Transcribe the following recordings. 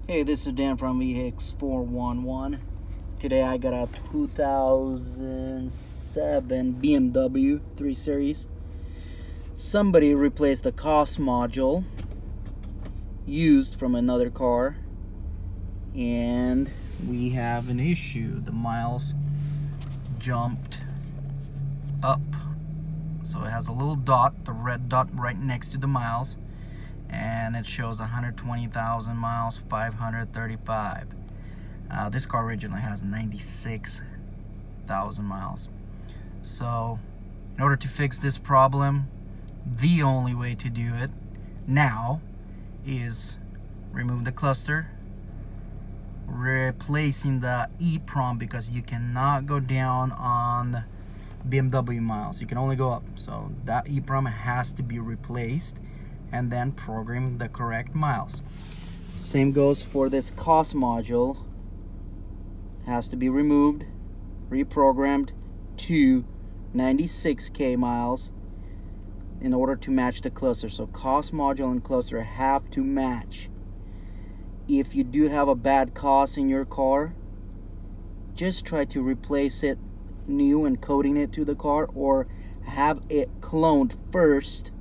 Hey, this is Dan from VX411. Today I got a 2007 BMW 3 Series. Somebody replaced the COS module used from another car, and we have an issue. The miles jumped up, so it has a little dot, the red dot right next to the miles, and it shows 120,000 miles, 535. This car originally has 96,000 miles. So in order to fix this problem, the only way to do it now is remove the cluster, replacing the EEPROM, because you cannot go down on BMW miles, you can only go up. So that EEPROM has to be replaced, and then program the correct miles. Same goes for this COS module. Has to be removed, reprogrammed to 96k miles in order to match the cluster. So COS module and cluster have to match. If you do have a bad COS in your car, just try to replace it new and coding it to the car, or have it cloned first.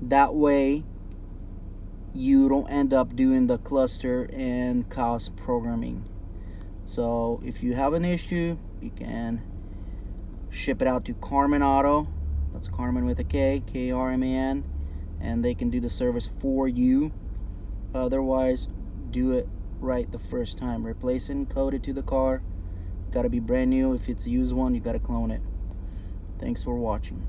That way you don't end up doing the cluster and COS programming. So if you have an issue, you can ship it out to Karman Auto. That's Karman with a K, K-R-M-A-N, and they can do the service for you. Otherwise, do it right the first time. Replace it and code it to the car. Got to be brand new. If it's a used one, you got to clone it. Thanks for watching.